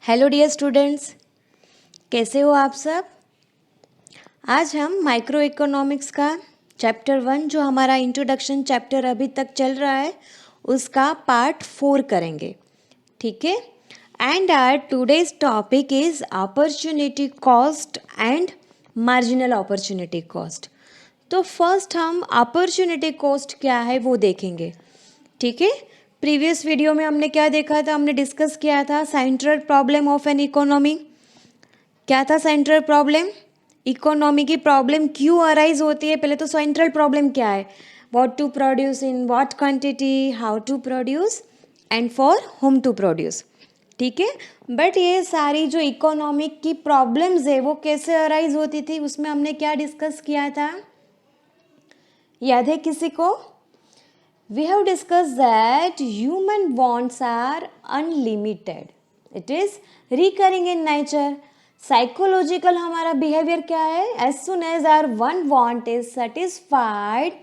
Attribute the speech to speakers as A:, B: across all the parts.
A: Hello dear students, कैसे हो आप सब। आज हम माइक्रो इकोनॉमिक्स का चैप्टर 1 जो हमारा इंट्रोडक्शन चैप्टर अभी तक चल रहा है उसका पार्ट 4 करेंगे, ठीक है। And our today's topic is opportunity cost and marginal opportunity cost. तो फर्स्ट हम अपॉर्चुनिटी कॉस्ट क्या है वो देखेंगे, ठीक है। प्रीवियस वीडियो में हमने क्या देखा था, हमने डिस्कस किया था central problem of an economy. क्या था सेंट्रल प्रॉब्लम? इकोनॉमी की प्रॉब्लम क्यों अराइज होती है, पहले तो सेंट्रल प्रॉब्लम क्या है, what to produce in what quantity, how to produce and for whom to produce, ठीक है। बट ये सारी जो इकोनॉमिक की प्रॉब्लम्स है वो कैसे अराइज होती थी, उसमें हमने क्या डिस्कस किया था, याद है किसी को? We have discussed that human wants are unlimited. It is recurring in nature. Psychological हमारा behavior क्या है? As soon as our one want is satisfied,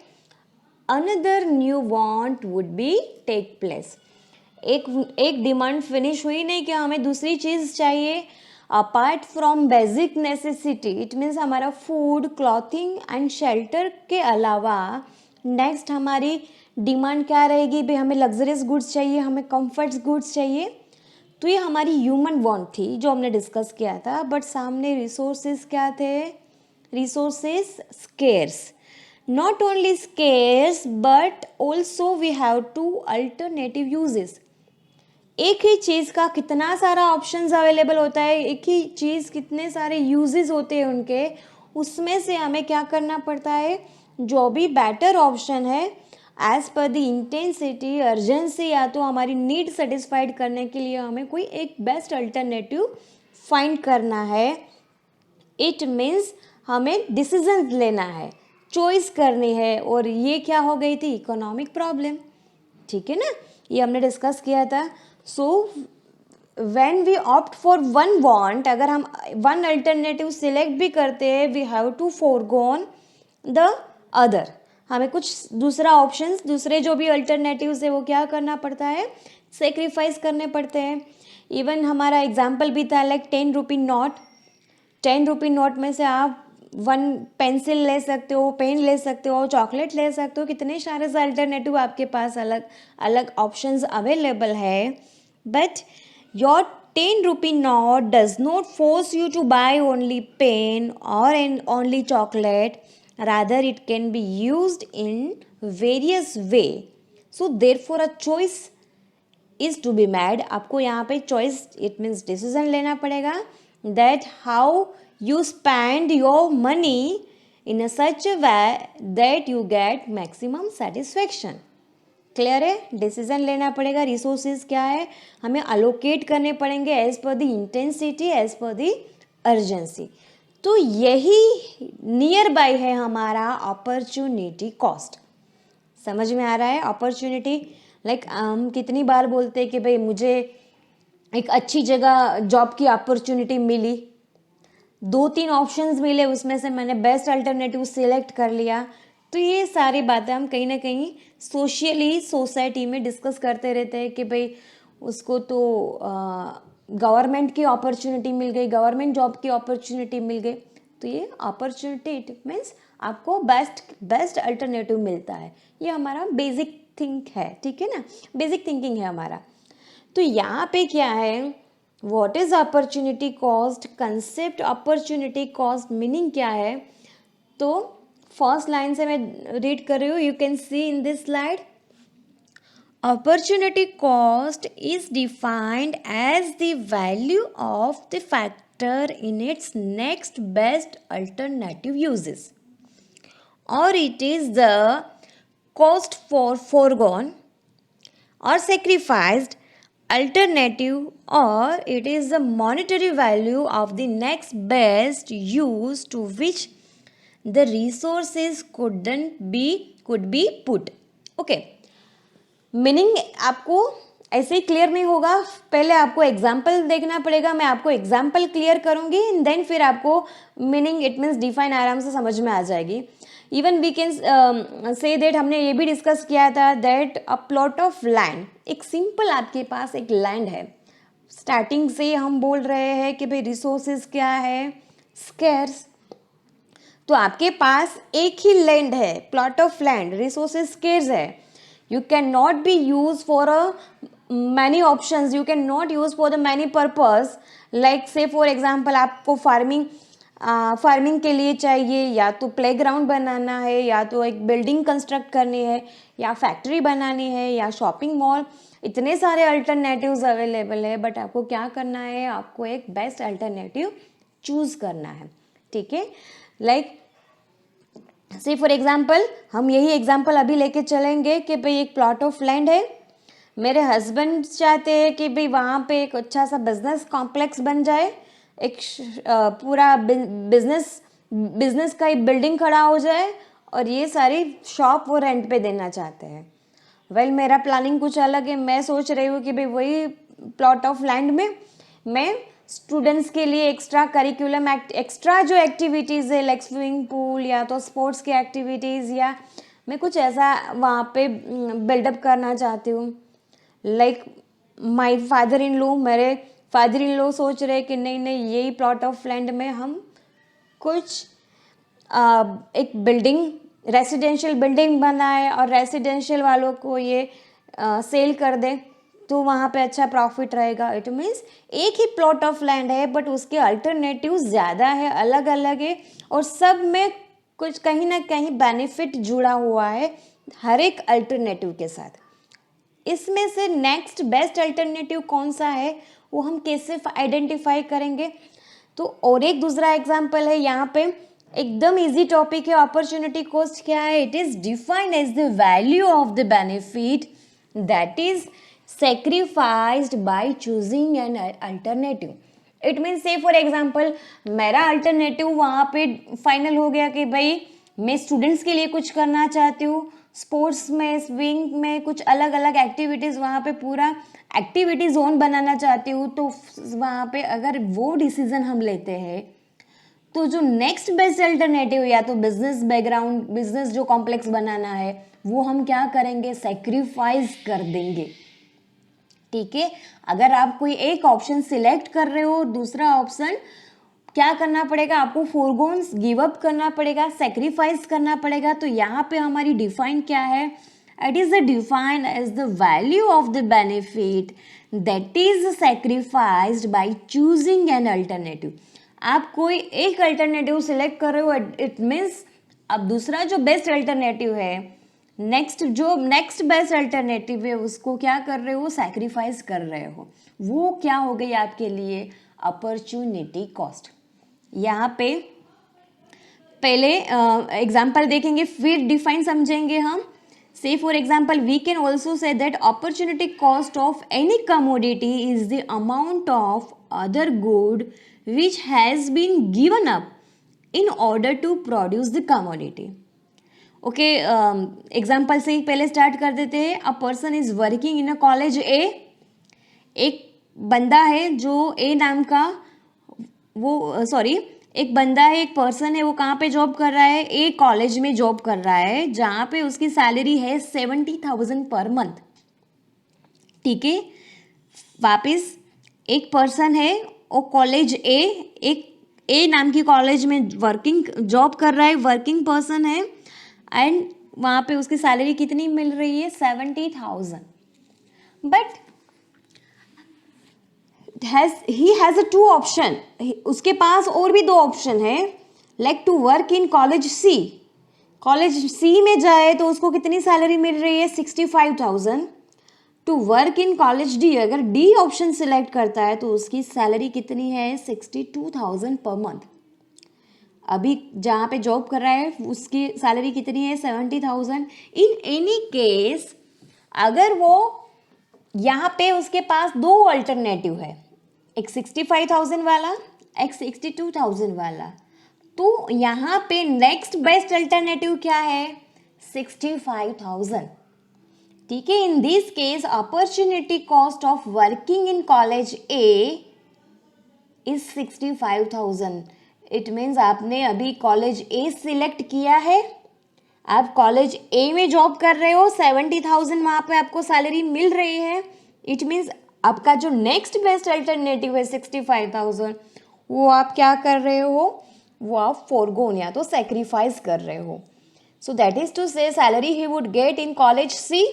A: another new want would be take place. एक डिमांड फिनिश हुई नहीं कि हमें दूसरी चीज़ चाहिए apart from basic necessity, it means हमारा फूड, क्लॉथिंग एंड शेल्टर के अलावा नेक्स्ट हमारी डिमांड क्या रहेगी, भाई हमें लग्जरियस गुड्स चाहिए, हमें कंफर्ट्स गुड्स चाहिए। तो ये हमारी ह्यूमन वांट थी जो हमने डिस्कस किया था। बट सामने रिसोर्सेज क्या थे, resources scarce, not only scarce but also we have to alternative uses. एक ही चीज़ का कितना सारा ऑप्शंस अवेलेबल होता है, एक ही चीज़ कितने सारे यूजेस होते हैं उनके, उसमें से हमें क्या करना पड़ता है, जो भी बेटर ऑप्शन है as per the intensity urgency या तो हमारी नीड सेटिस्फाइड करने के लिए हमें कोई एक बेस्ट अल्टरनेटिव फाइंड करना है। इट मीन्स हमें डिसीजन लेना है, चॉइस करनी है, और ये क्या हो गई थी, इकोनॉमिक प्रॉब्लम, ठीक है ना, ये हमने डिस्कस किया था। So when we opt for one want, अगर हम वन अल्टरनेटिव सिलेक्ट भी करते हैं, we have to forgone the other, हमें कुछ दूसरा ऑप्शंस, दूसरे जो भी अल्टरनेटिव्स है वो क्या करना पड़ता है, सेक्रीफाइस करने पड़ते हैं। इवन हमारा एग्जाम्पल भी था like 10 rupee note, 10 rupee note में से आप वन पेंसिल ले सकते हो, पेन ले सकते हो, चॉकलेट ले सकते हो, कितने सारे अल्टरनेटिव आपके पास अलग अलग ऑप्शंस अवेलेबल है। But your 10 rupee note does not force you to buy only pen और only chocolate, rather it can be used in various way, so therefore a choice is to be made। आपको यहाँ पे choice, it means decision लेना पड़ेगा that how you spend your money in a such a way that you get maximum satisfaction। Clear है, decision लेना पड़ेगा, resources क्या है हमें अलोकेट करने पड़ेंगे as per the intensity, as per the urgency. तो यही नियर बाय है हमारा अपॉर्चुनिटी कॉस्ट। समझ में आ रहा है? अपॉर्चुनिटी लाइक हम कितनी बार बोलते हैं कि भाई मुझे एक अच्छी जगह जॉब की अपॉर्चुनिटी मिली, 2-3 ऑप्शंस मिले, उसमें से मैंने बेस्ट अल्टरनेटिव सिलेक्ट कर लिया। तो ये सारी बातें हम कहीं ना कहीं सोशली सोसाइटी में डिस्कस करते रहते हैं कि भाई उसको तो गवर्नमेंट की अपॉर्चुनिटी मिल गई, गवर्नमेंट जॉब की अपॉर्चुनिटी मिल गई। तो ये अपॉर्चुनिटी इट मीन्स आपको बेस्ट अल्टरनेटिव मिलता है, ये हमारा बेसिक थिंक है, ठीक है ना, बेसिक थिंकिंग है हमारा। तो यहाँ पे क्या है, what is opportunity cost, concept opportunity cost meaning क्या है। तो फर्स्ट लाइन से मैं रीड कर रही हूँ, you can see in this slide. Opportunity cost is defined as the value of the factor in its next best alternative uses, or it is the cost for foregone or sacrificed alternative, or it is the monetary value of the next best use to which the resources could be put। Okay, meaning आपको ऐसे ही clear नहीं होगा, पहले आपको example देखना पड़ेगा, मैं आपको एग्जाम्पल क्लियर करूंगी देन फिर आपको मीनिंग इट मीन्स डिफाइन आराम से समझ में आ जाएगी। Even we can say that, हमने ये भी डिस्कस किया था that a plot of land, एक सिंपल आपके पास एक लैंड है, स्टार्टिंग से हम बोल रहे हैं कि भाई रिसोर्सेज क्या है, स्केर्स। तो आपके पास एक ही लैंड है, plot of land, resources scarce है, you can not be use for a many options, you can not use for the many purpose. Like say for example आपको फार्मिंग के लिए चाहिए, या तो प्लेग्राउंड बनाना है, या तो एक बिल्डिंग कंस्ट्रक्ट करनी है, या फैक्ट्री बनानी है, या शॉपिंग मॉल, इतने सारे अल्टरनेटिव्स अवेलेबल है। बट आपको क्या करना है, आपको एक बेस्ट अल्टरनेटिव चूज करना है, ठीक है। लाइक से फॉर एग्जाम्पल हम यही एग्जाम्पल अभी लेके चलेंगे कि भाई एक प्लॉट ऑफ लैंड है, मेरे हस्बैंड चाहते हैं कि भाई वहाँ पे एक अच्छा सा बिजनेस कॉम्प्लेक्स बन जाए, एक पूरा बिजनेस का एक बिल्डिंग खड़ा हो जाए, और ये सारी शॉप वो रेंट पे देना चाहते हैं। वेल मेरा प्लानिंग कुछ अलग है, मैं सोच रही हूँ कि भाई वही प्लॉट ऑफ लैंड में मैं स्टूडेंट्स के लिए एक्स्ट्रा करिकुलम एक्स्ट्रा जो एक्टिविटीज़ है, लाइक स्विमिंग पूल या तो स्पोर्ट्स की एक्टिविटीज़, या मैं कुछ ऐसा वहाँ पे बिल्डअप करना चाहती हूँ। लाइक माई मेरे फादर इन लॉ सोच रहे कि नहीं नहीं, यही प्लॉट ऑफ लैंड में हम कुछ एक बिल्डिंग, रेसिडेंशियल बिल्डिंग बनाए और रेसिडेंशियल वालों को ये सेल कर दे, तो वहाँ पे अच्छा प्रॉफिट रहेगा। इट मीन्स एक ही प्लॉट ऑफ लैंड है बट उसके अल्टरनेटिव ज़्यादा है, अलग अलग है, और सब में कुछ कहीं ना कहीं बेनिफिट जुड़ा हुआ है हर एक अल्टरनेटिव के साथ। इसमें से नेक्स्ट बेस्ट अल्टरनेटिव कौन सा है वो हम कैसे आइडेंटिफाई करेंगे। तो और एक दूसरा एग्जाम्पल है यहाँ पे, एकदम इजी टॉपिक है, अपॉर्चुनिटी कॉस्ट क्या है, it is defined as the value of the benefit that is sacrificed by choosing an alternative. It mean say for example मेरा अल्टरनेटिव वहाँ पे फाइनल हो गया कि भाई मैं स्टूडेंट्स के लिए कुछ करना चाहती हूँ, स्पोर्ट्स में, स्विंग में कुछ अलग अलग एक्टिविटीज़, वहाँ पे पूरा एक्टिविटी जोन बनाना चाहती हूँ। तो वहाँ पे अगर वो डिसीजन हम लेते हैं तो जो नेक्स्ट बेस्ट अल्टरनेटिव, या तो बिजनेस बैकग्राउंड, बिजनेस जो कॉम्प्लेक्स बनाना है, वो हम क्या करेंगे, सेक्रीफाइस कर देंगे, ठीक है। अगर आप कोई एक ऑप्शन सिलेक्ट कर रहे हो, दूसरा ऑप्शन क्या करना पड़ेगा, आपको फोरगोन्स गिव अप करना पड़ेगा, सेक्रीफाइस करना पड़ेगा। तो यहाँ पे हमारी डिफाइन क्या है, it is defined as the value of the benefit that is sacrificed by choosing an alternative. आप कोई एक अल्टरनेटिव सिलेक्ट कर रहे हो, इट मीन्स अब दूसरा जो बेस्ट अल्टरनेटिव है, नेक्स्ट बेस्ट अल्टरनेटिव है, उसको क्या कर रहे हो, सैक्रिफाइस कर रहे हो। वो क्या हो गई आपके लिए, अपॉर्चुनिटी कॉस्ट। यहाँ पे पहले एग्जाम्पल देखेंगे फिर डिफाइन समझेंगे हम। Say for example we can also say that opportunity cost of any commodity is the amount of other good which has been given up in order to produce the commodity. Okay, example से ही पहले start कर देते हैं। A person is working in a college A, एक बंदा है जो ए नाम का एक बंदा है, एक पर्सन है, वो कहाँ पे जॉब कर रहा है, ए कॉलेज में जॉब कर रहा है, जहाँ पे उसकी सैलरी है 70,000 पर मंथ, ठीक है। वापिस एक पर्सन है, वो कॉलेज एक ए नाम की कॉलेज में जॉब कर रहा है, वर्किंग पर्सन है, एंड वहाँ पे उसकी सैलरी कितनी मिल रही है, 70,000। But he has a 2 option, उसके पास और भी 2 ऑप्शन है, like to work in college C में जाए तो उसको कितनी सैलरी मिल रही है, 65,000। To work in college D, अगर डी ऑप्शन सिलेक्ट करता है तो उसकी सैलरी कितनी है, 62,000 पर मंथ। अभी जहाँ पे जॉब कर रहा है उसकी सैलरी कितनी है, 70,000। इन एनी केस अगर वो यहाँ पे उसके पास 2 अल्टरनेटिव है, एक 65,000 वाला, एक 62,000 वाला, तो यहाँ पे नेक्स्ट बेस्ट अल्टरनेटिव क्या है, 65,000, ठीक है। In this case opportunity cost of working in college A is 65,000। It means आपने अभी कॉलेज ए सिलेक्ट किया है, आप कॉलेज ए में जॉब कर रहे हो, 70,000 वहाँ पे आपको सैलरी मिल रही है। इट मीन्स आपका जो नेक्स्ट बेस्ट अल्टरनेटिव है 65,000, वो आप क्या कर रहे हो, वो आप फोरगोन या तो सेक्रीफाइस कर रहे हो. So that is to say salary he would get in college C,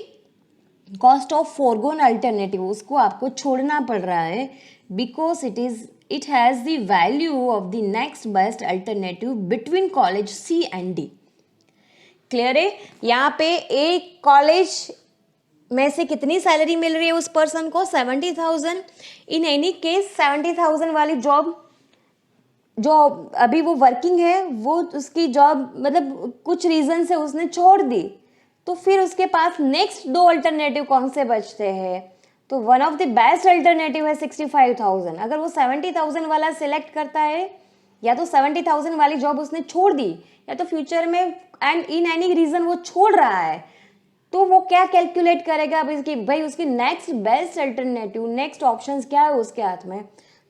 A: cost of forgone alternative, उसको आपको छोड़ना पड़ रहा है because it has the value of the next best alternative between college C and D. Clear है. यहाँ पे एक कॉलेज में से कितनी सैलरी मिल रही है उस पर्सन को, 70,000. इन एनी केस 70,000 वाली जॉब जो अभी वो वर्किंग है, वो उसकी जॉब मतलब कुछ रीजन से उसने छोड़ दी, तो फिर उसके पास नेक्स्ट दो अल्टरनेटिव कौन से बचते हैं, तो one of the best alternative है 65,000. अगर वो 70,000 वाला सिलेक्ट करता है, या तो 70,000 वाली जॉब उसने छोड़ दी, या तो फ्यूचर में एंड इन एनी रीजन वो छोड़ रहा है, तो वो क्या कैलकुलेट करेगा अब इसकी, भाई उसकी next best alternative, next options क्या है उसके हाथ में.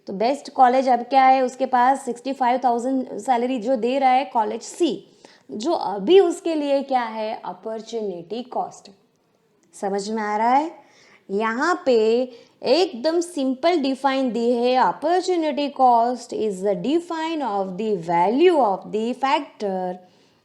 A: तो बेस्ट कॉलेज अब क्या है उसके पास, 65,000 सैलरी जो दे रहा है कॉलेज सी, जो अभी उसके लिए क्या है, अपॉर्चुनिटी कॉस्ट. समझ में आ रहा है. यहाँ पे एकदम सिंपल डिफाइन दी है, opportunity cost is the define of the value of the factor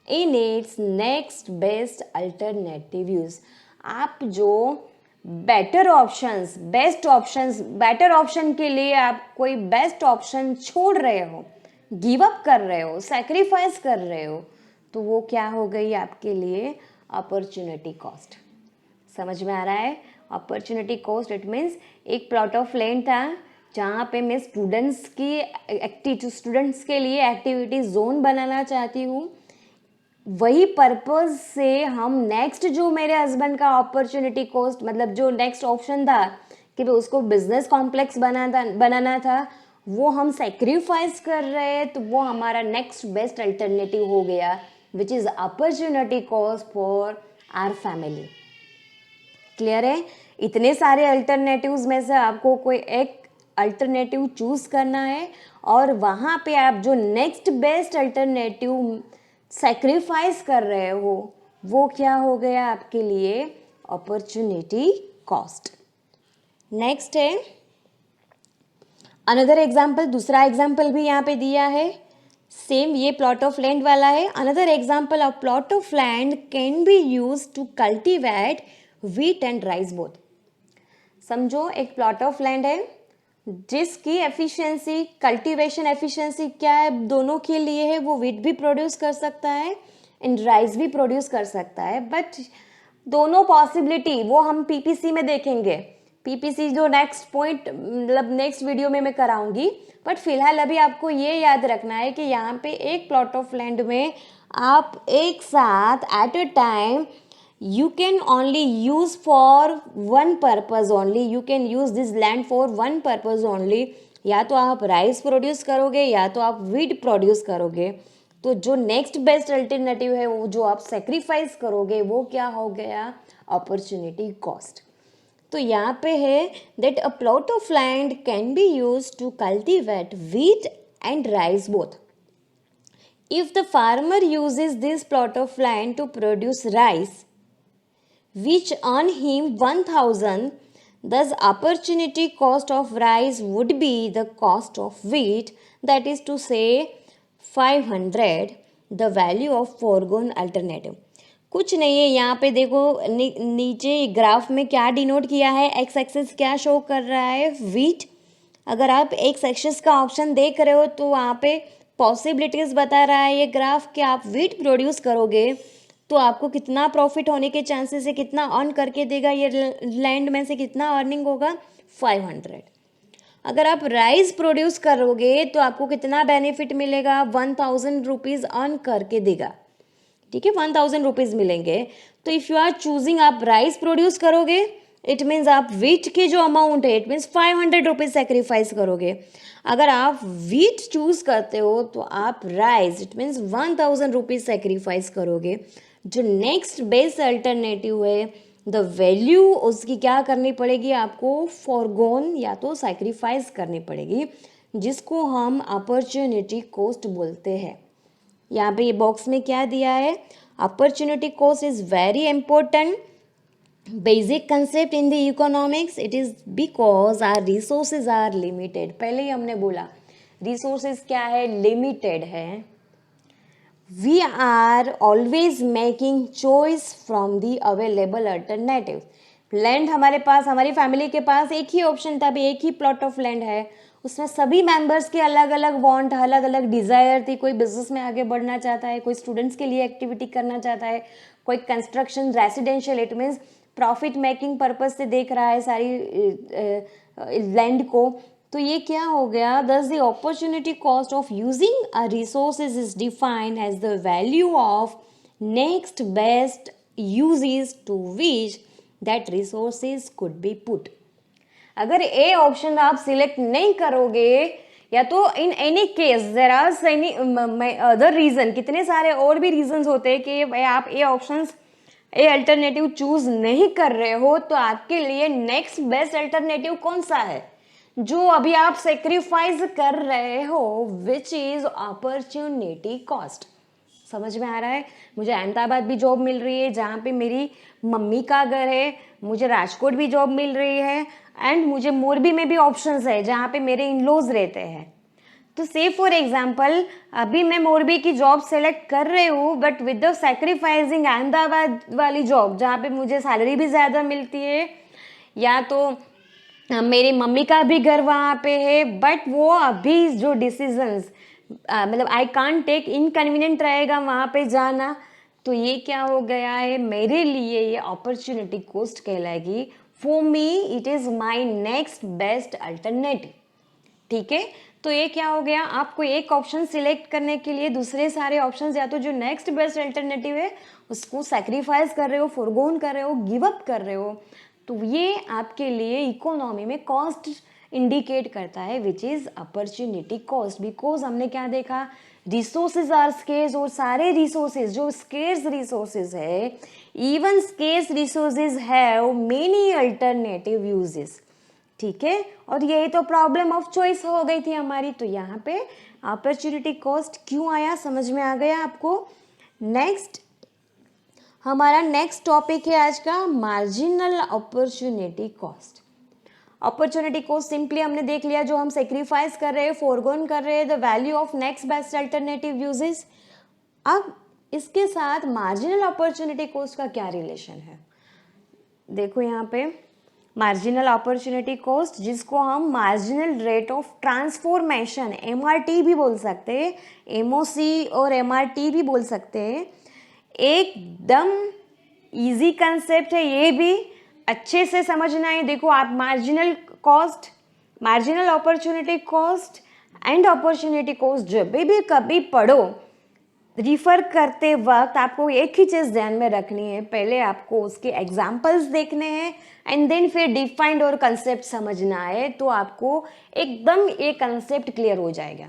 A: in its next best alternative use. आप जो better options, best options, better option के लिए आप कोई बेस्ट ऑप्शन छोड़ रहे हो, गिव अप कर रहे हो, सैक्रिफाइस कर रहे हो, तो वो क्या हो गई आपके लिए, अपॉर्चुनिटी कॉस्ट. समझ में आ रहा है. अपॉर्चुनिटी कॉस्ट इट मीन्स एक प्लॉट ऑफ लैंड था जहाँ पे मैं स्टूडेंट्स के लिए एक्टिविटी जोन बनाना चाहती हूँ. वही पर्पज से हम नेक्स्ट जो मेरे हस्बैंड का अपॉर्चुनिटी कॉस्ट, मतलब जो नेक्स्ट ऑप्शन था कि उसको बिजनेस कॉम्प्लेक्स बनाना था, वो हम सेक्रीफाइस कर रहे हैं, तो वो हमारा नेक्स्ट बेस्ट अल्टरनेटिव हो गया, which is opportunity cost for our family. Clear है. इतने सारे अल्टरनेटिव्स में से आपको कोई एक अल्टरनेटिव चूज करना है, और वहाँ पे आप जो नेक्स्ट बेस्ट अल्टरनेटिव सेक्रीफाइस कर रहे हो, वो क्या हो गया आपके लिए, अपॉर्चुनिटी कॉस्ट. नेक्स्ट है अनदर एग्जाम्पल. दूसरा एग्जाम्पल भी यहाँ पे दिया है, सेम ये प्लॉट ऑफ लैंड वाला है. Another example of plot of land can be use to cultivate wheat and rice both. समझो एक प्लॉट ऑफ लैंड है जिसकी एफिशिएंसी, कल्टीवेशन एफिशिएंसी क्या है, दोनों के लिए है, वो व्हीट भी प्रोड्यूस कर सकता है एंड राइस भी प्रोड्यूस कर सकता है. बट दोनों पॉसिबिलिटी वो हम पीपीसी में देखेंगे. पीपीसी जो नेक्स्ट पॉइंट मतलब नेक्स्ट वीडियो में मैं कराऊंगी. बट फिलहाल अभी आपको ये याद रखना है कि यहाँ पे एक प्लॉट ऑफ लैंड में आप एक साथ at a time you can only use for one purpose only, you can use this land for one purpose only. या तो आप राइस प्रोड्यूस करोगे या तो आप व्हीट प्रोड्यूस करोगे. तो जो नेक्स्ट बेस्ट अल्टरनेटिव है वो जो आप सेक्रीफाइस करोगे, वो क्या हो गया, अपॉर्चुनिटी कॉस्ट. तो यहाँ पे है that a plot of land can be use to cultivate wheat and rice both. If the farmer uses this plot of land to produce rice which earn him 1,000, thus opportunity cost of rice would be the cost of wheat, that is to say 500, the value of foregone alternative. कुछ नहीं है यहाँ पे देखो नीचे graph में क्या denote किया है, एक्स एक्सिस क्या शो कर रहा है, व्हीट. अगर आप एक्स एक्सिस का ऑप्शन देख रहे हो तो वहाँ पे पॉसिबिलिटीज बता रहा है ये ग्राफ कि आप व्हीट प्रोड्यूस करोगे तो आपको कितना प्रॉफिट होने के चांसेस है, कितना अर्न करके देगा, ये लैंड में से कितना अर्निंग होगा, 500. अगर आप राइस प्रोड्यूस करोगे तो आपको कितना बेनिफिट मिलेगा, 1,000 रुपीज़ अर्न करके देगा. ठीक है, 1,000 रुपीज़ मिलेंगे. तो इफ़ यू आर चूजिंग आप राइस प्रोड्यूस करोगे, इट मीन्स आप व्हीट की जो अमाउंट है, इट मीन्स 500 रुपीज़ सेक्रीफाइस करोगे. अगर आप व्हीट चूज करते हो तो आप rice, it means 1,000 rupees sacrifice करोगे. जो नेक्स्ट बेस्ट अल्टरनेटिव है, द वैल्यू उसकी क्या करनी पड़ेगी आपको, फॉरगोन या तो सैक्रिफाइस करनी पड़ेगी, जिसको हम अपॉर्चुनिटी कॉस्ट बोलते हैं. यहाँ पे ये बॉक्स में क्या दिया है, opportunity cost is very important basic concept in the economics, it is because are resources are limited. पहले ही हमने बोला रिसोर्सेज क्या है, लिमिटेड है। We are always making choice from the available alternative. Land हमारे पास, हमारी फैमिली के पास एक ही ऑप्शन था, अभी एक ही प्लॉट ऑफ लैंड है, उसमें सभी मेंबर्स के अलग अलग वांट, अलग अलग डिज़ायर थी। कोई बिजनेस में आगे बढ़ना चाहता है, कोई स्टूडेंट्स के लिए एक्टिविटी करना चाहता है, कोई construction residential, it means profit making purpose से देख रहा है सारी लैंड को। तो ये क्या हो गया, thus the opportunity cost of using a resources is defined as the value of next best uses to which that resources could be put. अगर ए ऑप्शन आप सिलेक्ट नहीं करोगे, या तो in any case there are any other reason, कितने सारे और भी रीजन होते हैं कि आप a option, a alternative choose नहीं कर रहे हो, तो आपके लिए नेक्स्ट बेस्ट अल्टरनेटिव कौन सा है जो अभी आप सेक्रीफाइस कर रहे हो, विच इज अपॉर्चुनिटी कॉस्ट। समझ में आ रहा है? मुझे अहमदाबाद भी जॉब मिल रही है जहाँ पे मेरी मम्मी का घर है, मुझे राजकोट भी जॉब मिल रही है, एंड मुझे मोरबी में भी ऑप्शंस है जहाँ पे मेरे इन लॉज रहते हैं। तो से फॉर एग्जाम्पल अभी मैं मोरबी की जॉब सेलेक्ट कर रही हूँ, but with the sacrificing Ahmedabad वाली जॉब जहाँ पे मुझे सैलरी भी ज़्यादा मिलती है, या तो मेरी मम्मी का भी घर वहाँ पे है, बट वो अभी जो डिसीजंस मतलब आई कांट टेक, इनकन्वीनियंट रहेगा वहाँ पे जाना, तो ये क्या हो गया है मेरे लिए, ये अपॉर्चुनिटी कॉस्ट कहलाएगी। For me it is my next best alternative. ठीक है, तो ये क्या हो गया, आपको एक ऑप्शन सिलेक्ट करने के लिए दूसरे सारे ऑप्शंस, या तो जो नेक्स्ट बेस्ट अल्टरनेटिव है उसको सैक्रिफाइस कर रहे हो, फोरगोन कर रहे हो, गिव अप कर रहे हो, तो ये आपके लिए इकोनॉमी में कॉस्ट इंडिकेट करता है, which is opportunity cost. Because हमने क्या देखा, रिसोर्सेज आर स्केर्स, और सारे रिसोर्सेज जो स्केर्स रिसोर्सेज है, even scarce resources have many alternative uses. ठीक है, और यही तो प्रॉब्लम ऑफ चॉइस हो गई थी हमारी। तो यहाँ पे अपॉर्चुनिटी कॉस्ट क्यों आया, समझ में आ गया आपको? नेक्स्ट, हमारा नेक्स्ट टॉपिक है आज का marginal opportunity cost. Opportunity cost simply हमने देख लिया, जो हम सेक्रीफाइस कर रहे हैं, फोरगोन कर रहे हैं, the value of next best alternative uses. अब इसके साथ मार्जिनल अपॉर्चुनिटी कॉस्ट का क्या रिलेशन है, देखो यहाँ पे मार्जिनल अपॉर्चुनिटी कॉस्ट, जिसको हम marginal rate of transformation MRT भी बोल सकते हैं, MOC और MRT भी बोल सकते हैं। एकदम इजी कंसेप्ट है, ये भी अच्छे से समझना है। देखो आप marginal cost, marginal opportunity cost and opportunity cost जब भी कभी पढ़ो, रिफ़र करते वक्त आपको एक ही चीज़ ध्यान में रखनी है, पहले आपको उसके एग्जाम्पल्स देखने हैं एंड देन फिर डिफाइंड और कंसेप्ट समझना है, तो आपको एकदम ये कंसेप्ट क्लियर हो जाएगा।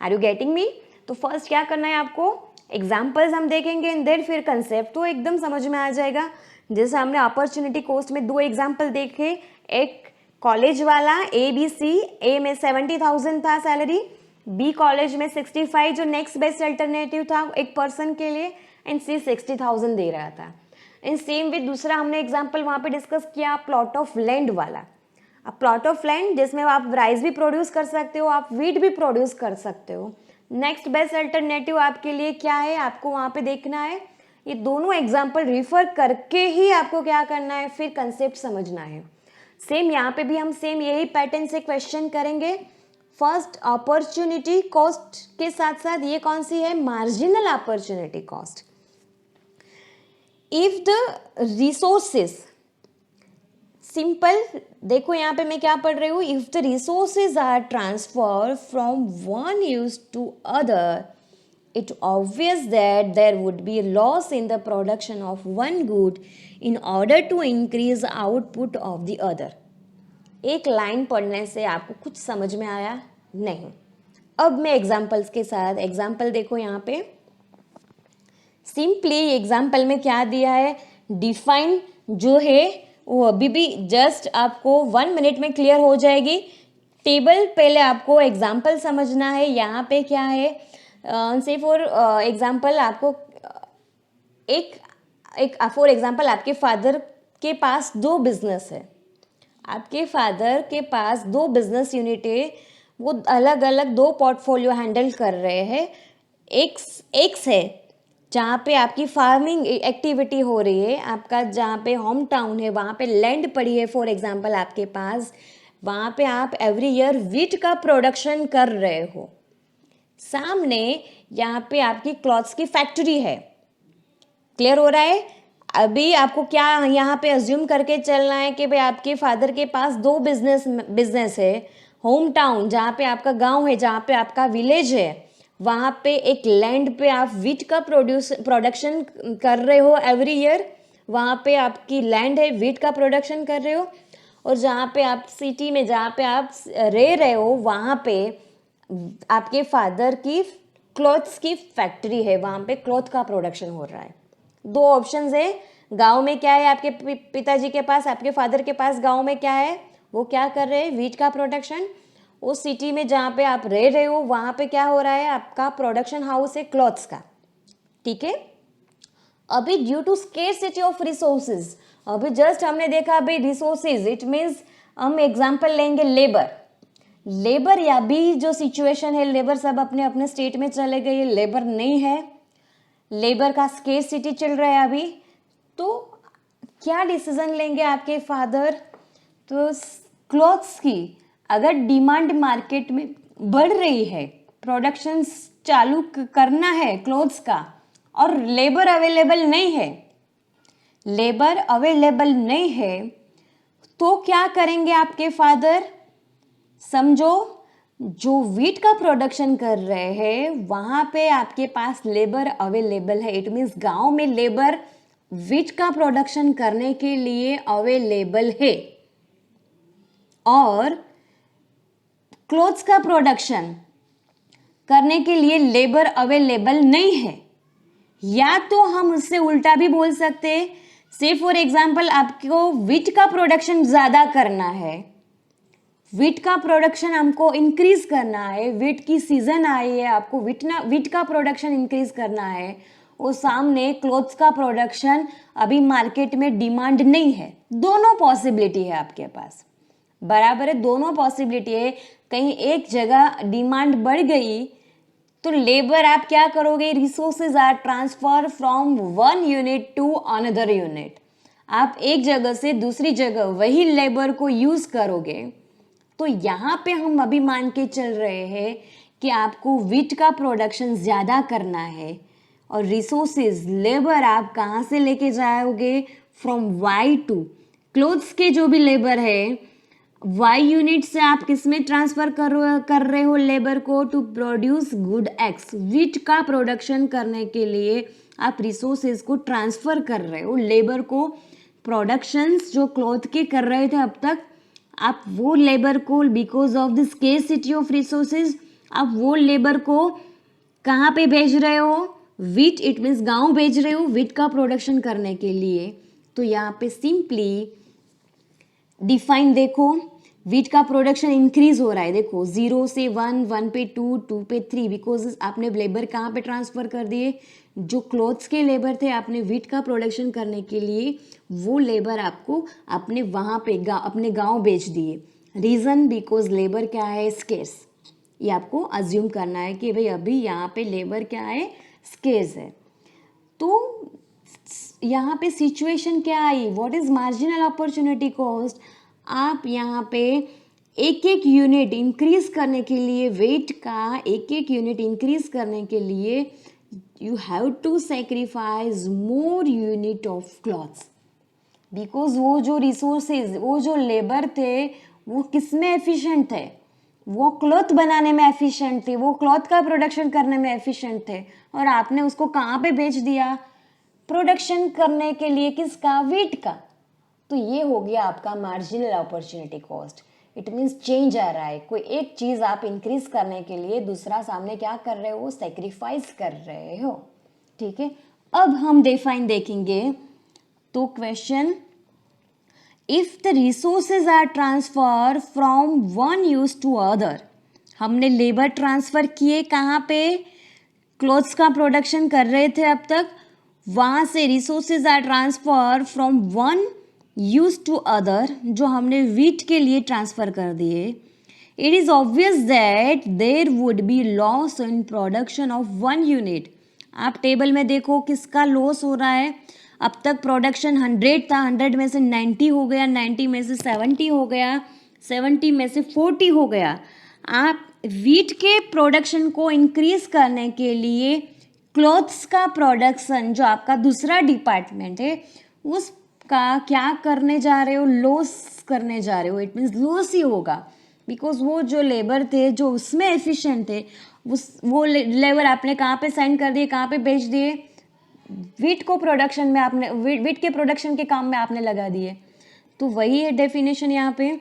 A: Are you getting me? तो फर्स्ट क्या करना है आपको, एग्जाम्पल्स हम देखेंगे एंड देन फिर कंसेप्ट, तो एकदम समझ में आ जाएगा। जैसे हमने अपॉर्चुनिटी कॉस्ट में 2 एग्जाम्पल देखे, एक कॉलेज वाला ABC, A में 70,000 था सैलरी, B कॉलेज में 65 जो नेक्स्ट बेस्ट अल्टरनेटिव था एक पर्सन के लिए, एंड C 60,000 दे रहा था। इन सेम विद दूसरा हमने एग्जाम्पल वहाँ पे डिस्कस किया प्लॉट ऑफ लैंड वाला। अब प्लॉट ऑफ लैंड जिसमें आप राइस भी प्रोड्यूस कर सकते हो, आप वीट भी प्रोड्यूस कर सकते हो। नेक्स्ट बेस्ट अल्टरनेटिव आपके लिए क्या है, आपको वहाँ पे देखना है। ये दोनों एग्जाम्पल रिफर करके ही आपको क्या करना है, फिर कंसेप्ट समझना है। सेम यहाँ पे भी हम सेम यही पैटर्न से क्वेश्चन करेंगे। फर्स्ट अपॉर्चुनिटी कॉस्ट के साथ साथ ये कौन सी है, marginal opportunity cost. If the resources, simple देखो यहाँ पे मैं क्या पढ़ रही हूँ, if the resources are transfer from one use to other, it obvious that there would be a loss in the production of one good in order to increase output of the other। एक line पढ़ने से आपको कुछ समझ में आया नहीं? अब मैं एग्जाम्पल्स के साथ, एग्जाम्पल देखो यहाँ पे सिंपली एग्जाम्पल में क्या दिया है, डिफाइन जो है वो अभी भी जस्ट आपको 1 मिनट में क्लियर हो जाएगी। टेबल पहले आपको एग्जाम्पल समझना है, यहाँ पे क्या है, से फॉर एग्जाम्पल आपको एक फॉर एग्जाम्पल आपके फादर आपके पास 2 बिजनेस है, आपके फादर के पास 2 बिजनेस यूनिट है, वो अलग अलग 2 पोर्टफोलियो हैंडल कर रहे हैं। एक है जहाँ पे आपकी फार्मिंग एक्टिविटी हो रही है, आपका जहाँ पे होम टाउन है वहाँ पे लैंड पड़ी है फॉर एग्जांपल आपके पास, वहाँ पे आप एवरी ईयर व्हीट का प्रोडक्शन कर रहे हो। सामने यहाँ पे आपकी क्लॉथ्स की फैक्ट्री है। क्लियर हो रहा है? अभी आपको क्या यहाँ पे अज्यूम करके चलना है कि भाई आपके फादर के पास 2 बिजनेस है, होम टाउन जहाँ पे आपका गांव है, जहाँ पे आपका विलेज है, वहाँ पे एक लैंड पे आप व्हीट का प्रोडक्शन कर रहे हो एवरी ईयर, वहाँ पे आपकी लैंड है, व्हीट का प्रोडक्शन कर रहे हो। और जहाँ पे आप सिटी में जहाँ पे आप रह रहे हो वहाँ पे आपके फादर की क्लॉथ्स की फैक्ट्री है, वहाँ पे क्लॉथ का प्रोडक्शन हो रहा है। 2 ऑप्शंस है। गांव में क्या है आपके पिताजी के पास, आपके फादर के पास गांव में क्या है, वो क्या कर रहे हैं, व्हीट का प्रोडक्शन। उस सिटी में जहाँ पे आप रह रहे हो वहाँ पे क्या हो रहा है, आपका प्रोडक्शन हाउस है क्लॉथ्स का। ठीक है। अभी due to scarcity of resources, अभी जस्ट हमने देखा अभी रिसोर्सेज, इट मीन्स हम एग्जाम्पल लेंगे लेबर या भी जो सिचुएशन है, लेबर सब अपने अपने स्टेट में चले गए, लेबर नहीं है, लेबर का स्केर्सिटी चल रहा है अभी, तो क्या डिसीजन लेंगे आपके फादर, तो क्लॉथ्स की अगर डिमांड मार्केट में बढ़ रही है, प्रोडक्शन चालू करना है क्लॉथ्स का, और लेबर अवेलेबल नहीं है, तो क्या करेंगे आपके फादर, समझो जो व्हीट का प्रोडक्शन कर रहे हैं वहां पे आपके पास लेबर अवेलेबल है, इट मीन्स गांव में लेबर व्हीट का प्रोडक्शन करने के लिए अवेलेबल है, और क्लोथ्स का प्रोडक्शन करने के लिए लेबर अवेलेबल नहीं है। या तो हम उससे उल्टा भी बोल सकते हैं, से फॉर एग्जाम्पल आपको व्हीट का प्रोडक्शन ज्यादा करना है, व्हीट का प्रोडक्शन हमको इंक्रीज करना है, व्हीट की सीजन आई है, आपको व्हीट का प्रोडक्शन इंक्रीज करना है, और सामने क्लोथ्स का प्रोडक्शन अभी मार्केट में डिमांड नहीं है। दोनों पॉसिबिलिटी है आपके पास, बराबर है, दोनों पॉसिबिलिटी है। कहीं एक जगह डिमांड बढ़ गई तो लेबर आप क्या करोगे, resources are transfer from one unit to another unit, आप एक जगह से दूसरी जगह वही लेबर को यूज करोगे। तो यहाँ पे हम अभी मान के चल रहे हैं कि आपको व्हीट का प्रोडक्शन ज़्यादा करना है, और रिसोर्सेज लेबर आप कहाँ से लेके जाओगे, फ्रॉम वाई टू, क्लोथ्स के जो भी लेबर है वाई यूनिट से आप किस में ट्रांसफर कर रहे हो लेबर को, to produce good X, wheat का प्रोडक्शन करने के लिए आप रिसोर्सेज को ट्रांसफर कर रहे हो लेबर को। प्रोडक्शंस जो क्लॉथ के कर रहे थे अब तक, आप वो लेबर को because of the scarcity of resources आप वो लेबर को कहाँ पे भेज रहे हो, व्हीट, इट मीन्स गांव भेज रहे हो व्हीट का प्रोडक्शन करने के लिए। तो यहाँ पे सिंपली डिफाइन देखो, व्हीट का प्रोडक्शन इंक्रीज हो रहा है, देखो 0 से 1, 1 पे 2, 2 पे 3, बिकॉज आपने लेबर कहाँ पे ट्रांसफर कर दिए, जो क्लॉथ्स के लेबर थे आपने व्हीट का प्रोडक्शन करने के लिए वो लेबर आपको अपने वहाँ पे अपने गांव भेज दिए। रीज़न बिकॉज लेबर क्या है, स्केर्स, ये आपको अज्यूम करना है कि भाई अभी यहाँ पे लेबर क्या है, स्केर्स है। तो यहाँ पे सिचुएशन क्या आई, what is marginal opportunity cost, आप यहाँ पे एक एक यूनिट इंक्रीज करने के लिए, वेट का एक एक यूनिट इंक्रीज करने के लिए you have to sacrifice more unit of cloths, because वो जो रिसोर्सेज, वो जो लेबर थे वो किस में एफिशिएंट थे, वो क्लॉथ बनाने में एफिशिएंट थे, वो क्लॉथ का प्रोडक्शन करने में एफिशिएंट थे, और आपने उसको कहाँ पे बेच दिया, प्रोडक्शन करने के लिए किसका, व्हीट का। तो ये हो गया आपका marginal opportunity cost, it means change आ रहा है, कोई एक चीज़ आप इंक्रीज करने के लिए दूसरा सामने क्या कर रहे हो, सेक्रीफाइस कर रहे हो। ठीक है, अब हम डिफाइन देखेंगे। तो question, if the resources are transfer from one use to other, हमने लेबर ट्रांसफर किए कहाँ पे, क्लोथ्स का प्रोडक्शन कर रहे थे अब तक, वहाँ से resources are transfer from one use to other, जो हमने वीट के लिए ट्रांसफ़र कर दिए, it is obvious that there would be loss in production of 1 unit. आप टेबल में देखो किसका लॉस हो रहा है। अब तक प्रोडक्शन 100 था, 100 में से 90 हो गया, 90 में से 70 हो गया, 70 में से 40 हो गया। आप वीट के प्रोडक्शन को इंक्रीज करने के लिए क्लॉथ्स का प्रोडक्शन, जो आपका दूसरा डिपार्टमेंट है, उसका क्या करने जा रहे हो, लॉस करने जा रहे हो। इट मीन्स लॉस ही होगा, बिकॉज वो जो लेबर थे जो उसमें एफिशिएंट थे, वो लेबर आपने कहाँ पे सेंड कर दिए, कहाँ पे भेज दिए, वीट को प्रोडक्शन में आपने वीट के प्रोडक्शन के काम में आपने लगा दिए। तो वही है डेफिनेशन यहाँ पे।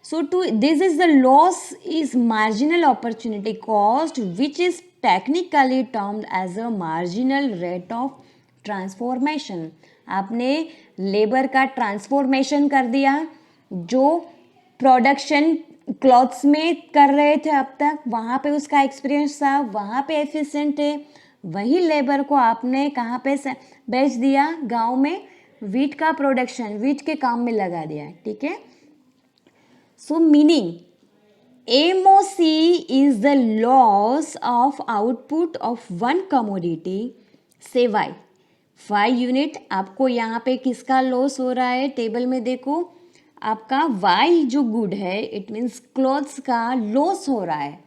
A: So to this is the loss is marginal opportunity cost which is technically termed as a marginal rate of transformation. आपने लेबर का ट्रांसफॉर्मेशन कर दिया, जो प्रोडक्शन क्लॉथ्स में कर रहे थे अब तक, वहाँ पे उसका एक्सपीरियंस था, वहाँ पे एफिशिएंट है, वही लेबर को आपने कहाँ पे बेच दिया, गांव में वीट का प्रोडक्शन, वीट के काम में लगा दिया। ठीक है, सो meaning MOC is the loss of output of one commodity से Y यूनिट। आपको यहाँ पे किसका लॉस हो रहा है, टेबल में देखो, आपका Y जो गुड है, इट मीन्स क्लॉथ्स का लॉस हो रहा है।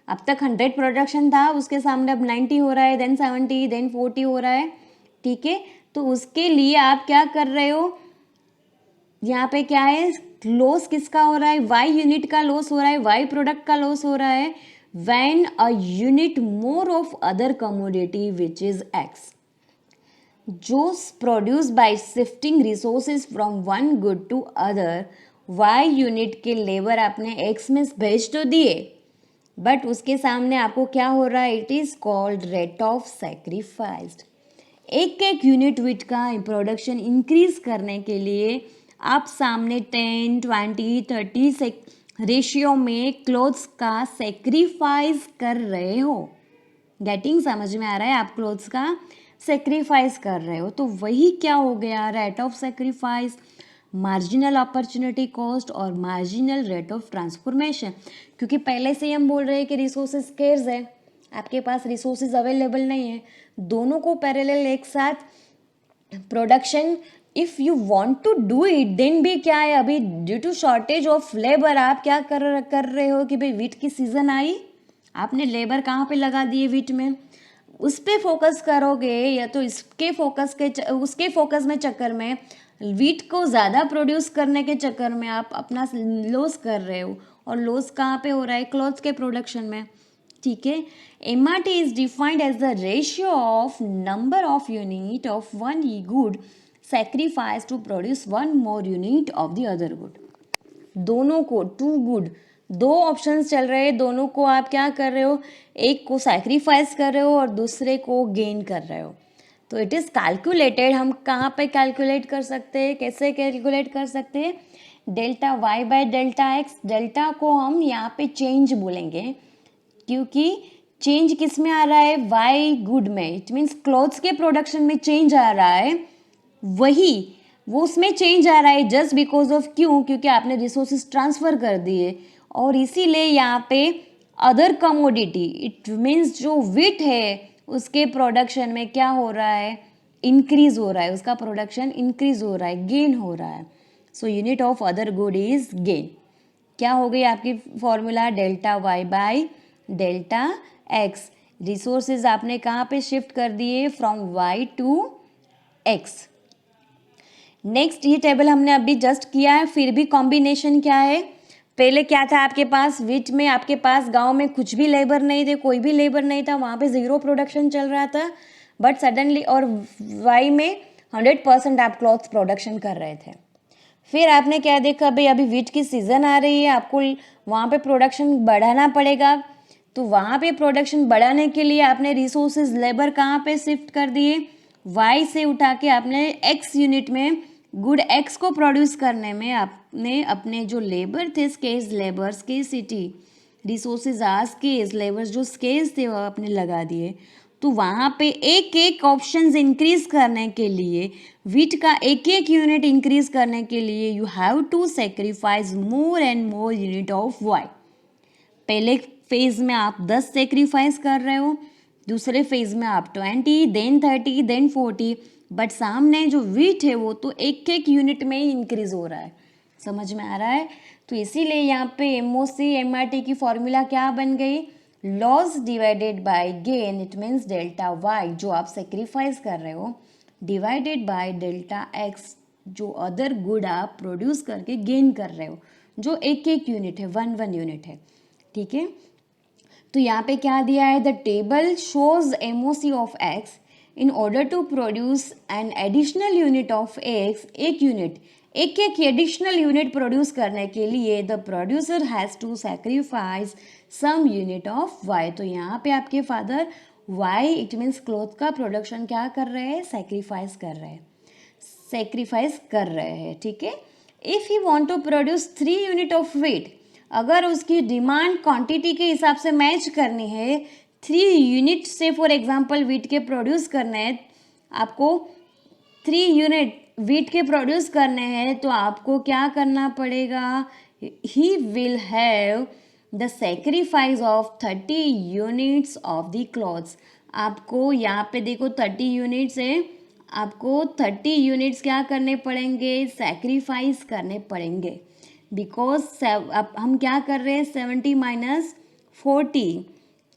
A: अब तक 100 प्रोडक्शन था, उसके सामने अब 90 हो रहा है, देन 70, देन 40 हो रहा है। ठीक है, तो उसके लिए आप क्या कर रहे हो, यहाँ पे क्या है, लॉस किसका हो रहा है, Y यूनिट का लॉस हो रहा है, Y प्रोडक्ट का लॉस हो रहा है when a unit more of other commodity which is X, जो produce by shifting resources from one good to other. Y unit के लेबर आपने X में भेज तो दिए, बट उसके सामने आपको क्या हो रहा है, it is called rate of sacrificed. एक एक यूनिट वीट का प्रोडक्शन इंक्रीज करने के लिए आप सामने 10, 20, 30 से रेशियो में क्लोथ्स का सेक्रीफाइस कर रहे हो। गेटिंग, समझ में आ रहा है, आप क्लोथ्स का सेक्रीफाइस कर रहे हो। तो वही क्या हो गया, rate of sacrifice, marginal opportunity cost और मार्जिनल रेट ऑफ ट्रांसफॉर्मेशन। क्योंकि पहले से ही हम बोल रहे हैं कि रिसोर्सेज स्केर्स है, आपके पास रिसोर्सेज अवेलेबल नहीं है, दोनों को पैरेलल एक साथ production, if you want to do it then भी क्या है, अभी due to shortage of labour आप क्या कर रहे हो कि भाई वीट की सीज़न आई, आपने लेबर कहाँ पे लगा दिए, वीट में, उस पर फोकस करोगे या तो इसके फोकस के उसके फोकस में चक्कर में वीट को ज़्यादा प्रोड्यूस करने के चक्कर में आप अपना लॉस कर रहे हो। और लॉस कहाँ पे हो रहा है, क्लॉथ्स के प्रोडक्शन में। ठीक है, MRT is defined as the ratio of number of unit of one good sacrifice to produce one more unit of the other good. दोनों को, टू गुड, दो ऑप्शंस चल रहे हैं, दोनों को आप क्या कर रहे हो, एक को सैक्रिफाइस कर रहे हो और दूसरे को गेन कर रहे हो। तो इट इज़ कैलकुलेटेड, हम कहाँ पे कैलकुलेट कर सकते हैं, कैसे कैलकुलेट कर सकते हैं, delta Y by delta X. Delta को हम यहाँ पे चेंज बोलेंगे, क्योंकि चेंज किस में आ रहा है, वाई गुड में, इट मीन्स क्लॉथ्स के प्रोडक्शन में चेंज आ रहा है, वही वो उसमें चेंज आ रहा है जस्ट बिकॉज ऑफ, क्यों, क्योंकि आपने रिसोर्सेज ट्रांसफ़र कर दिए। और इसीलिए यहाँ पे अदर कमोडिटी, इट मीन्स जो वीट है उसके प्रोडक्शन में क्या हो रहा है, इंक्रीज हो रहा है, उसका प्रोडक्शन इंक्रीज हो रहा है, गेन हो रहा है। So unit of other good is gain. क्या हो गई आपकी formula, delta Y by delta X. Resources आपने कहाँ पे शिफ्ट कर दिए, from Y to X. Next, ये टेबल हमने अभी जस्ट किया है, फिर भी कॉम्बिनेशन क्या है, पहले क्या था आपके पास, वीट में आपके पास गांव में कुछ भी लेबर नहीं थे, कोई भी लेबर नहीं था, वहाँ पे 0 प्रोडक्शन चल रहा था, बट सडनली, और वाई में 100% आप क्लॉथ्स प्रोडक्शन कर रहे थे। फिर आपने क्या देखा, भाई अभी वीट की सीज़न आ रही है, आपको वहाँ पे प्रोडक्शन बढ़ाना पड़ेगा। तो वहाँ पे प्रोडक्शन बढ़ाने के लिए आपने रिसोर्सेज लेबर कहाँ पे शिफ्ट कर दिए, वाई से उठा के आपने एक्स यूनिट में गुड एक्स को प्रोड्यूस करने में आपने अपने जो लेबर थे, scarce labour, scarcity, resources are scarce, labours जो स्केर्स थे वो आपने लगा दिए। तो वहाँ पे एक एक ऑप्शंस इंक्रीज करने के लिए, वीट का एक एक यूनिट इंक्रीज करने के लिए you have to sacrifice more and more unit of Y. पहले फेज में आप 10 सेक्रीफाइस कर रहे हो, दूसरे फेज में आप 20, देन 30, देन 40, बट सामने जो वीट है वो तो एक एक यूनिट में ही इंक्रीज हो रहा है। समझ में आ रहा है? तो इसीलिए यहाँ पे MOC MRT की फॉर्मूला क्या बन गई, loss divided by gain, it means delta Y जो आप सेक्रीफाइस कर रहे हो, डिवाइडेड बाय डेल्टा एक्स जो अदर गुड आप प्रोड्यूस करके गेन कर रहे हो, जो एक एक यूनिट है, वन यूनिट है। ठीक है, तो यहाँ पे क्या दिया है, the table shows MOC of X in order to produce an additional unit of X, एक यूनिट, एक एक एडिशनल यूनिट प्रोड्यूस करने के लिए the producer has to sacrifice some unit of Y. तो यहाँ पे आपके फादर वाई, इट मीन्स क्लॉथ का प्रोडक्शन क्या कर रहे हैं, सेक्रीफाइस कर रहे हैं। ठीक है, if you want to produce 3 unit of wheat, अगर उसकी डिमांड क्वांटिटी के हिसाब से मैच करनी है, 3 यूनिट से फॉर एग्जांपल वीट के प्रोड्यूस करने हैं, आपको 3 यूनिट वीट के प्रोड्यूस करने हैं, तो आपको क्या करना पड़ेगा, he will have the sacrifice of 30 units of the clothes. आपको यहाँ पे देखो 30 यूनिट्स है, आपको 30 यूनिट्स क्या करने पड़ेंगे, सेक्रीफाइस करने पड़ेंगे, बिकॉज अब हम क्या कर रहे हैं, 70 माइनस 40,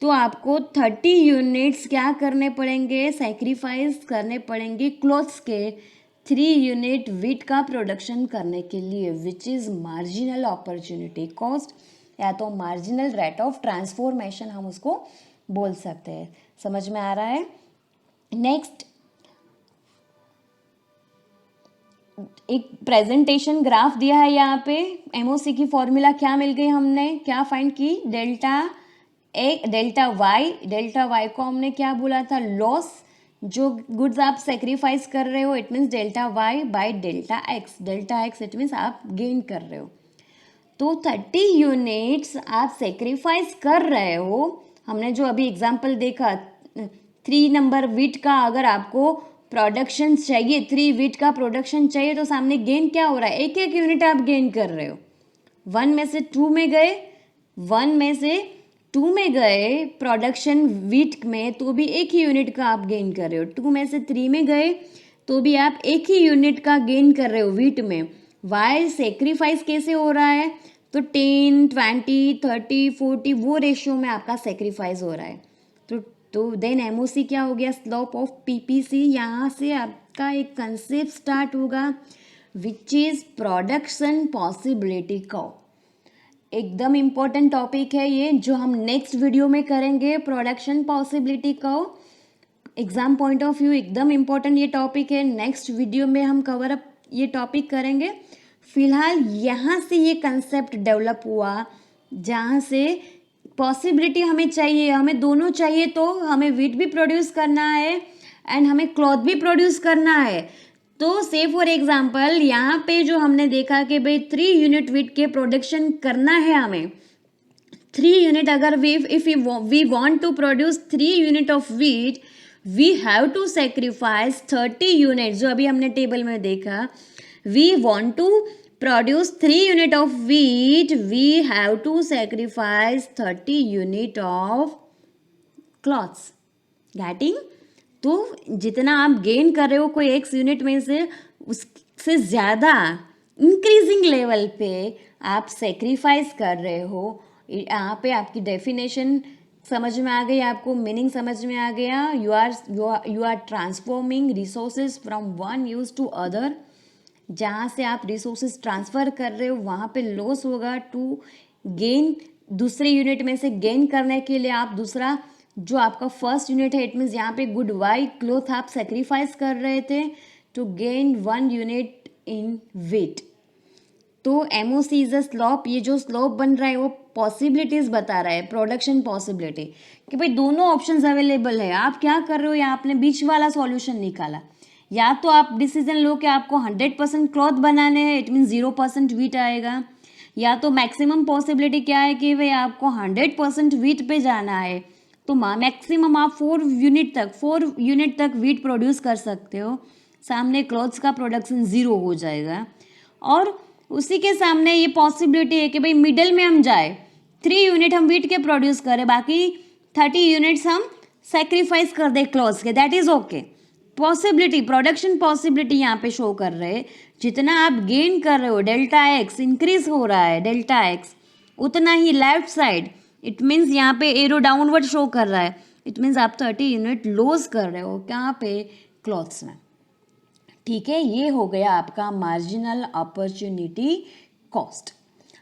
A: तो आपको 30 यूनिट्स क्या करने पड़ेंगे, सेक्रीफाइस करने पड़ेंगे क्लॉथ्स के 3 यूनिट वीट का प्रोडक्शन करने के लिए, which is marginal opportunity cost, या तो मार्जिनल रेट ऑफ ट्रांसफॉर्मेशन हम उसको बोल सकते हैं। समझ में आ रहा है? नेक्स्ट एक प्रेजेंटेशन ग्राफ दिया है यहाँ पे, MOC की फॉर्मूला क्या मिल गई, हमने क्या फाइंड की, डेल्टा वाई को हमने क्या बोला था, लॉस, जो गुड्स आप सेक्रीफाइस कर रहे हो, it means delta Y by delta X it means आप गेन कर रहे हो। तो 30 यूनिट्स आप सेक्रीफाइस कर रहे हो, हमने जो अभी एग्जाम्पल देखा 3 नंबर वीट का अगर आपको प्रोडक्शन चाहिए, 3 वीट का प्रोडक्शन चाहिए, तो सामने गेन क्या हो रहा है, एक एक यूनिट आप गेन कर रहे हो, 1 में से 2 में गए प्रोडक्शन वीट में, तो भी एक ही यूनिट का आप गेन कर रहे हो, 2 में से 3 में गए तो भी आप एक ही यूनिट का गेन कर रहे हो वीट में। वाई सेक्रीफाइस कैसे हो रहा है, तो 10, 20, 30, 40 वो रेशियो में आपका सेक्रीफाइस हो रहा है। तो देन MOC क्या हो गया, स्लोप ऑफ PPC, यहाँ से आपका एक कंसेप्ट स्टार्ट होगा which is production possibility curve. एकदम इम्पोर्टेंट टॉपिक है ये, जो हम नेक्स्ट वीडियो में करेंगे, production possibility curve. Exam point of view एकदम इम्पोर्टेंट ये टॉपिक है, नेक्स्ट वीडियो में हम कवर अप ये टॉपिक करेंगे। फिलहाल यहाँ से ये कंसेप्ट डेवलप हुआ, जहाँ से पॉसिबिलिटी हमें चाहिए, हमें दोनों चाहिए, तो हमें वीट भी प्रोड्यूस करना है एंड हमें क्लॉथ भी प्रोड्यूस करना है। तो से फॉर एग्जांपल यहाँ पे जो हमने देखा कि भाई 3 यूनिट वीट के प्रोडक्शन करना है हमें, 3 यूनिट, अगर we want to produce 3 unit of wheat, we have to sacrifice 30 unit, जो अभी हमने टेबल में देखा, we want to produce 3 unit of wheat, we have to sacrifice 30 unit of cloths. Getting? तो जितना आप गेन कर रहे हो कोई एक यूनिट में से, उससे ज़्यादा इंक्रीजिंग लेवल पे आप सेक्रीफाइस कर रहे हो। यहाँ पे आपकी डेफिनेशन समझ में आ गई, आपको मीनिंग समझ में आ गया। You are transforming resources from one use to other. जहाँ से आप रिसोर्सेज ट्रांसफ़र कर रहे हो वहाँ पे लॉस होगा, टू गेन दूसरे यूनिट में से गेन करने के लिए आप दूसरा जो आपका फर्स्ट यूनिट है, इट मीन्स यहाँ पे गुड वाई क्लॉथ आप सेक्रीफाइस कर रहे थे to gain 1 unit in wheat. तो MOC इज अ स्लोप, ये जो स्लोप बन रहा है वो पॉसिबिलिटीज़ बता रहा है, प्रोडक्शन पॉसिबिलिटी, कि भाई दोनों ऑप्शंस अवेलेबल है। आप क्या कर रहे हो, या आपने बीच वाला सॉल्यूशन निकाला, या तो आप डिसीजन लो कि आपको 100% क्लॉथ बनाने हैं, इट मीन्स 0% वीट आएगा, या तो मैक्सिमम पॉसिबिलिटी क्या है कि भाई आपको 100% वीट पे जाना है,
B: तो मैक्सिमम आप 4 यूनिट तक वीट प्रोड्यूस कर सकते हो। सामने क्लॉथ्स का प्रोडक्शन 0 हो जाएगा। और उसी के सामने ये पॉसिबिलिटी है कि भाई मिडल में हम जाए, 3 यूनिट हम वीट के प्रोड्यूस करें, बाकी 30 यूनिट्स हम सेक्रीफाइस कर दे क्लॉथ्स के, that is okay. Possibility, production possibility यहाँ पे शो कर रहे हैं। जितना आप गेन कर रहे हो, डेल्टा एक्स इंक्रीज हो रहा है, डेल्टा एक्स, उतना ही लेफ्ट साइड, इट मीन्स यहाँ पे एरो डाउनवर्ड शो कर रहा है, इट मीन्स आप 30 यूनिट लॉस कर रहे हो कहाँ पे, क्लॉथ्स में। ठीक है, ये हो गया आपका मार्जिनल अपॉर्चुनिटी कॉस्ट।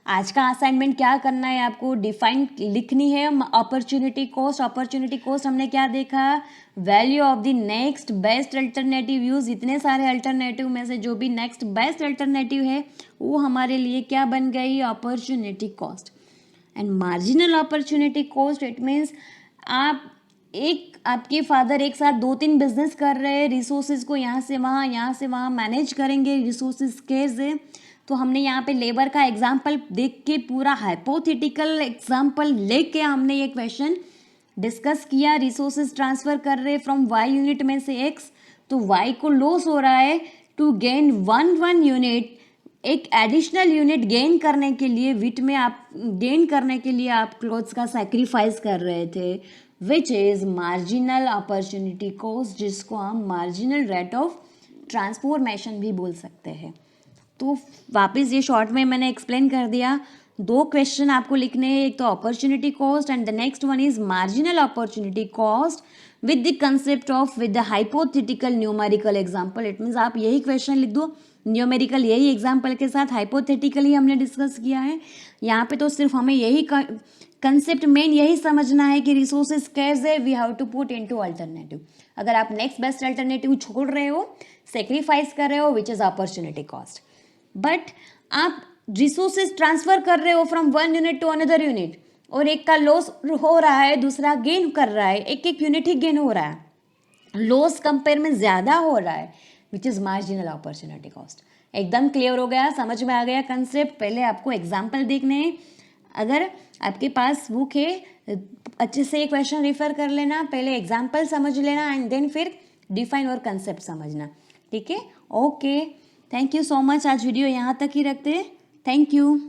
B: आज का असाइनमेंट क्या करना है आपको, डिफाइन लिखनी है अपॉर्चुनिटी कॉस्ट। अपॉर्चुनिटी कॉस्ट हमने क्या देखा, value of the next best alternative use, इतने सारे अल्टरनेटिव में से जो भी नेक्स्ट बेस्ट अल्टरनेटिव है वो हमारे लिए क्या बन गई, opportunity cost. And marginal opportunity cost, it means आपके फादर एक साथ 2-3 बिजनेस कर रहे हैं, रिसोर्सेज को यहाँ से वहाँ मैनेज करेंगे, रिसोर्सेज स्केर्स है। तो हमने यहाँ पे लेबर का एग्जाम्पल देख के, पूरा हाइपोथेटिकल एग्जाम्पल लेके हमने ये क्वेश्चन डिस्कस किया। रिसोर्सेज ट्रांसफर कर रहे फ्रॉम वाई यूनिट में से एक्स, तो वाई को लॉस हो रहा है, टू गेन वन यूनिट, एक एडिशनल यूनिट गेन करने के लिए, विट में आप गेन करने के लिए आप क्लोथ्स का सेक्रीफाइस कर रहे थे, which is marginal opportunity cost, जिसको हम मार्जिनल रेट ऑफ ट्रांसफॉर्मेशन भी बोल सकते हैं। तो वापस ये शॉर्ट में मैंने एक्सप्लेन कर दिया। 2 क्वेश्चन आपको लिखने हैं, एक तो opportunity cost and the next one is marginal opportunity cost with the concept of, with the hypothetical numerical example. It means आप यही क्वेश्चन लिख दो, न्यूमेरिकल यही एग्जाम्पल के साथ, हाइपोथेटिकली हमने डिस्कस किया है। यहाँ पे तो सिर्फ हमें यही कंसेप्ट मेन यही समझना है कि रिसोर्सेज स्कैर्स है, we have to put into alternative. अगर आप नेक्स्ट बेस्ट अल्टरनेटिव छोड़ रहे हो, सेक्रीफाइस कर रहे हो, which is opportunity cost, but आप रिसोर्सेज ट्रांसफर कर रहे हो from one unit to another unit, और एक का लॉस हो रहा है, दूसरा गेन कर रहा है, एक यूनिट ही गेन हो रहा है, लॉस कंपेयर में ज़्यादा हो रहा है, which is marginal opportunity cost. एकदम क्लियर हो गया, समझ में आ गया कंसेप्ट। पहले आपको एग्जाम्पल देखने हैं, अगर आपके पास बुक है अच्छे से क्वेश्चन रिफर कर लेना, पहले एग्जाम्पल समझ लेना एंड देन फिर डिफाइन और कंसेप्ट समझना। ठीक है, okay, thank you so much. आज वीडियो यहाँ तक ही रखते हैं, थैंक यू।